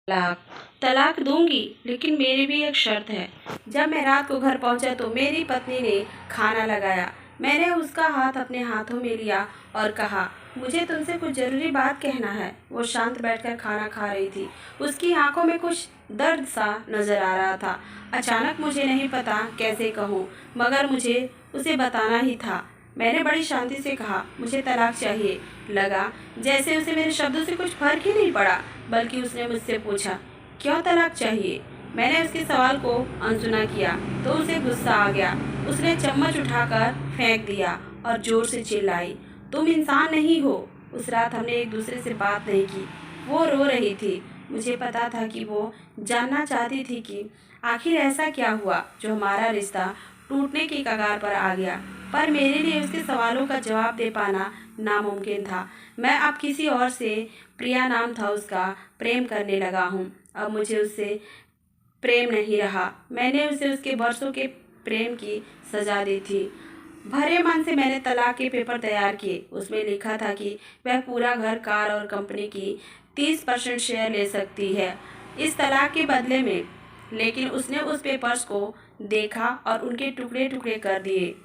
तलाक तलाक दूंगी, लेकिन मेरी भी एक शर्त है। जब मैं रात को घर पहुंचा तो मेरी पत्नी ने खाना लगाया। मैंने उसका हाथ अपने हाथों में लिया और कहा, मुझे तुमसे कुछ ज़रूरी बात कहना है। वो शांत बैठकर खाना खा रही थी। उसकी आंखों में कुछ दर्द सा नजर आ रहा था। अचानक मुझे नहीं पता कैसे कहूँ, मगर मुझे उसे बताना ही था। मैंने बड़ी शांति से कहा, मुझे तलाक चाहिए। लगा जैसे उसे मेरे शब्दों से कुछ फर्क ही नहीं पड़ा, बल्कि उसने मुझसे पूछा, क्यों तलाक चाहिए। मैंने उसके सवाल को अनसुना किया तो उसे गुस्सा आ गया। उसने चम्मच उठाकर फेंक दिया और जोर से चिल्लाई, तुम इंसान नहीं हो। उस रात हमने एक दूसरे से बात नहीं की। वो रो रही थी। मुझे पता था कि वो जानना चाहती थी कि आखिर ऐसा क्या हुआ जो हमारा रिश्ता टूटने की कगार पर आ गया। पर मेरे लिए उसके सवालों का जवाब दे पाना नामुमकिन था। मैं अब किसी और से, प्रिया नाम था उसका, प्रेम करने लगा हूँ। अब मुझे उससे प्रेम नहीं रहा। मैंने उसे उसके बरसों के प्रेम की सजा दी थी। भरे मन से मैंने तलाक के पेपर तैयार किए। उसमें लिखा था कि वह पूरा घर, कार और कंपनी की 30% शेयर ले सकती है इस तलाक के बदले में। लेकिन उसने उस पेपर्स को देखा और उनके टुकड़े टुकड़े कर दिए।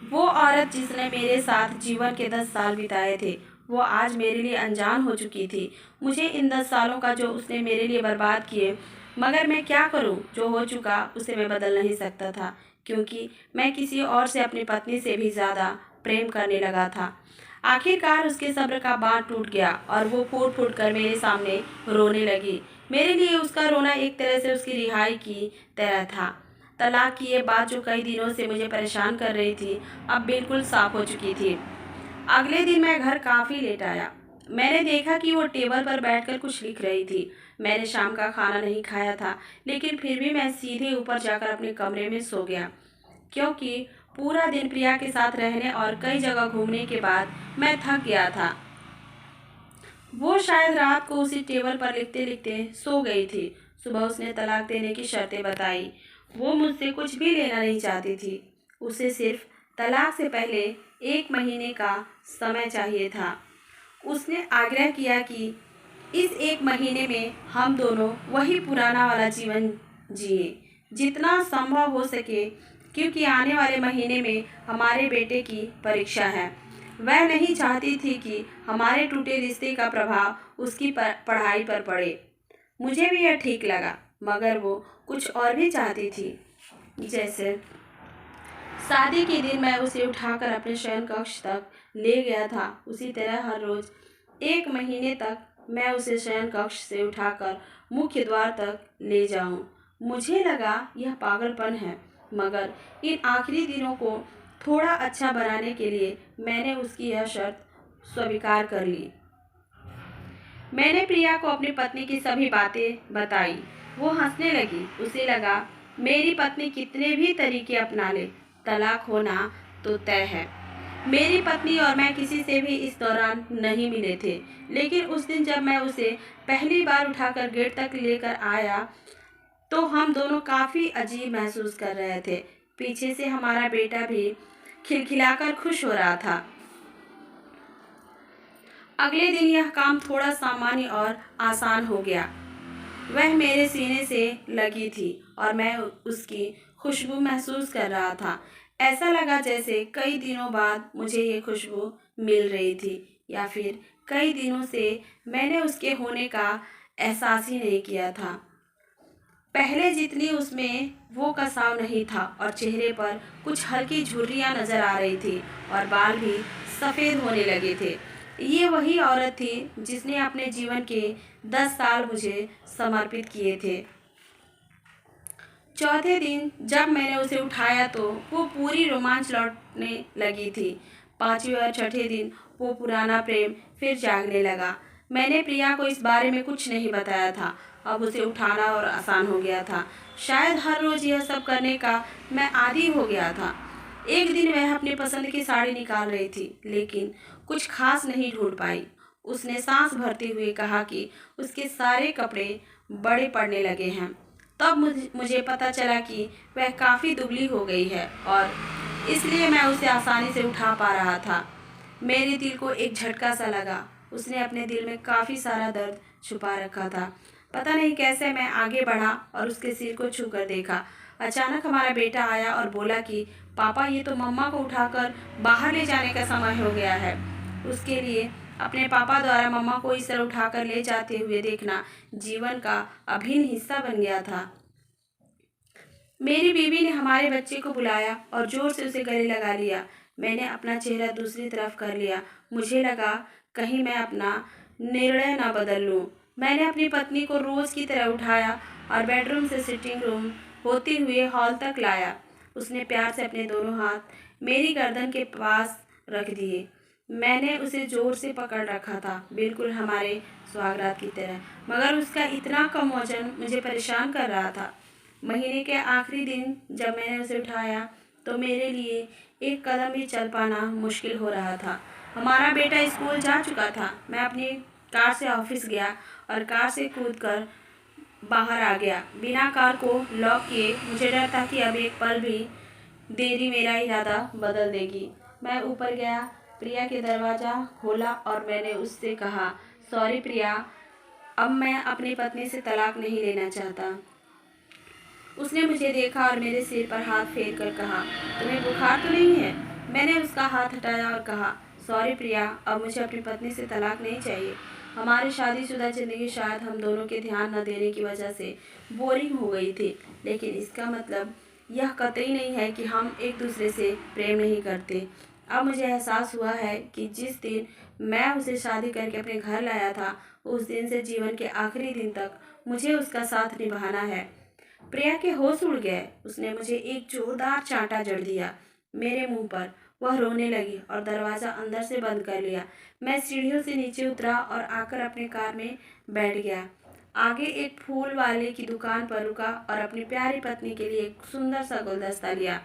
वो औरत जिसने मेरे साथ जीवन के 10 साल बिताए थे, वो आज मेरे लिए अनजान हो चुकी थी। मुझे इन 10 सालों का जो उसने मेरे लिए बर्बाद किए, मगर मैं क्या करूं? जो हो चुका उसे मैं बदल नहीं सकता था, क्योंकि मैं किसी और से, अपनी पत्नी से भी ज़्यादा प्रेम करने लगा था। आखिरकार उसके सब्र का बांध टूट गया और वो फूट फूट कर मेरे सामने रोने लगी। मेरे लिए उसका रोना एक तरह से उसकी रिहाई की तरह था। तलाक की ये बात जो कई दिनों से मुझे परेशान कर रही थी, अब बिल्कुल साफ हो चुकी थी। अगले दिन मैं घर काफ़ी लेट आया। मैंने देखा कि वो टेबल पर बैठकर कुछ लिख रही थी। मैंने शाम का खाना नहीं खाया था, लेकिन फिर भी मैं सीधे ऊपर जाकर अपने कमरे में सो गया, क्योंकि पूरा दिन प्रिया के साथ रहने और कई जगह घूमने के बाद मैं थक गया था। वो शायद रात को उसी टेबल पर लिखते लिखते सो गई थी। सुबह उसने तलाक देने की शर्तें बताई। वो मुझसे कुछ भी लेना नहीं चाहती थी। उसे सिर्फ तलाक से पहले 1 महीने का समय चाहिए था। उसने आग्रह किया कि इस 1 महीने में हम दोनों वही पुराना वाला जीवन जिए, जितना संभव हो सके, क्योंकि आने वाले महीने में हमारे बेटे की परीक्षा है। वह नहीं चाहती थी कि हमारे टूटे रिश्ते का प्रभाव उसकी पढ़ाई पर पड़े। मुझे भी यह ठीक लगा, मगर वो कुछ और भी चाहती थी। जैसे शादी के दिन मैं उसे उठाकर अपने शयन कक्ष तक ले गया था, उसी तरह हर रोज 1 महीने तक मैं उसे शयन कक्ष से उठाकर मुख्य द्वार तक ले जाऊं। मुझे लगा यह पागलपन है, मगर इन आखिरी दिनों को थोड़ा अच्छा बनाने के लिए मैंने उसकी यह शर्त स्वीकार कर ली। मैंने प्रिया को अपनी पत्नी की सभी बातें बताई। वो हंसने लगी। उसे लगा मेरी पत्नी कितने भी तरीके अपना ले, तलाक होना तो तय है। मेरी पत्नी और मैं किसी से भी इस दौरान नहीं मिले थे, लेकिन उस दिन जब मैं उसे पहली बार उठाकर गेट तक लेकर आया तो हम दोनों काफ़ी अजीब महसूस कर रहे थे। पीछे से हमारा बेटा भी खिलखिलाकर खुश हो रहा था। अगले दिन यह काम थोड़ा सामान्य और आसान हो गया। वह मेरे सीने से लगी थी और मैं उसकी खुशबू महसूस कर रहा था। ऐसा लगा जैसे कई दिनों बाद मुझे ये खुशबू मिल रही थी, या फिर कई दिनों से मैंने उसके होने का एहसास ही नहीं किया था। पहले जितनी उसमें वो कसाव नहीं था और चेहरे पर कुछ हल्की झुर्रियाँ नजर आ रही थी और बाल भी सफ़ेद होने लगे थे। ये वही औरत थी जिसने अपने जीवन के 10 साल मुझे समर्पित किए थे। चौथे दिन जब मैंने उसे उठाया तो वो पूरी रोमांच लौटने लगी थी। 5वें और छठे दिन वो पुराना प्रेम फिर जागने लगा। मैंने प्रिया को इस बारे में कुछ नहीं बताया था। अब उसे उठाना और आसान हो गया था। शायद हर रोज़ यह सब करने का मैं आदी हो गया था। एक दिन वह अपनी पसंद की साड़ी निकाल रही थी, लेकिन कुछ खास नहीं ढूंढ पाई। उसने सांस भरते हुए कहा कि उसके सारे कपड़े बड़े पड़ने लगे हैं। तब मुझे पता चला कि वह काफ़ी दुबली हो गई है और इसलिए मैं उसे आसानी से उठा पा रहा था। मेरे दिल को एक झटका सा लगा। उसने अपने दिल में काफ़ी सारा दर्द छुपा रखा था। पता नहीं कैसे मैं आगे बढ़ा और उसके सिर को छूकर देखा। अचानक हमारा बेटा आया और बोला कि पापा, ये तो मम्मा को उठाकर बाहर ले जाने का समय हो गया है। उसके लिए अपने पापा द्वारा मम्मा को इस तरह उठाकर ले जाते हुए देखना जीवन का अभिन्न हिस्सा बन गया था। मेरी बीवी ने हमारे बच्चे को बुलाया और जोर से उसे गले लगा लिया। मैंने अपना चेहरा दूसरी तरफ कर लिया। मुझे लगा कहीं मैं अपना निर्णय न बदल लूं। मैंने अपनी पत्नी को रोज की तरह उठाया और बेडरूम से सिटिंग रूम होते हुए हॉल तक लाया। उसने प्यार से अपने दोनों हाथ मेरी गर्दन के पास रख दिए। मैंने उसे जोर से पकड़ रखा था, बिल्कुल हमारे सुहागरात की तरह, मगर उसका इतना कम वजन मुझे परेशान कर रहा था। महीने के आखिरी दिन जब मैंने उसे उठाया तो मेरे लिए एक कदम भी चल पाना मुश्किल हो रहा था। हमारा बेटा स्कूल जा चुका था। मैं अपनी कार से ऑफिस गया और कार से कूदकर बाहर आ गया। बिना कार को लॉक किए मुझे डर था कि अब एक पल भी देरी मेरा इरादा बदल देगी। मैं ऊपर गया, प्रिया के दरवाज़ा खोला और मैंने उससे कहा, सॉरी प्रिया, अब मैं अपनी पत्नी से तलाक नहीं लेना चाहता। उसने मुझे देखा और मेरे सिर पर हाथ फेर कर कहा, तुम्हें बुखार तो नहीं है? मैंने उसका हाथ हटाया और कहा, सॉरी प्रिया, अब मुझे अपनी पत्नी से तलाक नहीं चाहिए। हमारी शादीशुदा ज़िंदगी शायद हम दोनों के ध्यान न देने की वजह से बोरिंग हो गई थी, लेकिन इसका मतलब यह कतई नहीं है कि हम एक दूसरे से प्रेम नहीं करते। अब मुझे एहसास हुआ है कि जिस दिन मैं उसे शादी करके अपने घर लाया था, उस दिन से जीवन के आखिरी दिन तक मुझे उसका साथ निभाना है। प्रिया के होश उड़ गए। उसने मुझे एक जोरदार चांटा जड़ दिया मेरे मुंह पर। वह रोने लगी और दरवाज़ा अंदर से बंद कर लिया। मैं सीढ़ियों से नीचे उतरा और आकर अपने कार में बैठ गया। आगे एक फूल वाले की दुकान पर रुका और अपनी प्यारी पत्नी के लिए एक सुंदर सा गुलदस्ता लिया।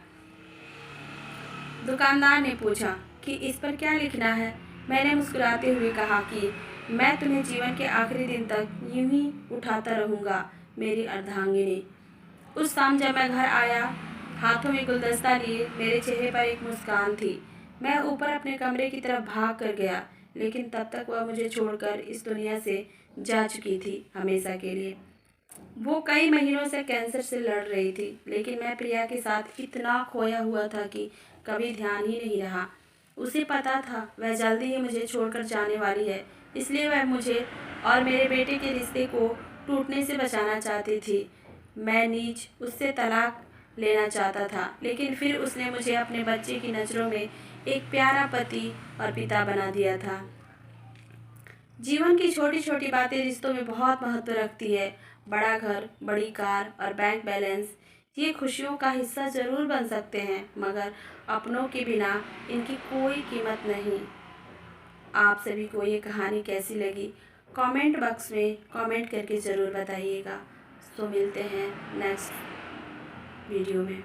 दुकानदार ने पूछा कि इस पर क्या लिखना है। मैंने मुस्कुराते हुए कहा कि मैं तुम्हें जीवन के आखिरी दिन तक यूं ही उठाता रहूँगा, मेरी अर्धांगिनी। उस शाम जब मैं घर आया, हाथों में गुलदस्ता लिए, मेरे चेहरे पर एक मुस्कान थी। मैं ऊपर अपने कमरे की तरफ भाग कर गया, लेकिन तब तक वह मुझे छोड़कर इस दुनिया से जा चुकी थी, हमेशा के लिए। वो कई महीनों से कैंसर से लड़ रही थी, लेकिन मैं प्रिया के साथ इतना खोया हुआ था कि कभी ध्यान ही नहीं रहा। उसे पता था वह जल्दी ही मुझे छोड़कर जाने वाली है, इसलिए वह मुझे और मेरे बेटे के रिश्ते को टूटने से बचाना चाहती थी। मैं नीच उससे तलाक लेना चाहता था, लेकिन फिर उसने मुझे अपने बच्चे की नज़रों में एक प्यारा पति और पिता बना दिया था। जीवन की छोटी छोटी बातें रिश्तों में बहुत महत्व रखती है। बड़ा घर, बड़ी कार और बैंक बैलेंस ये खुशियों का हिस्सा ज़रूर बन सकते हैं, मगर अपनों के बिना इनकी कोई कीमत नहीं। आप सभी को ये कहानी कैसी लगी, कमेंट बॉक्स में कमेंट करके ज़रूर बताइएगा। तो मिलते हैं नेक्स्ट वीडियो में।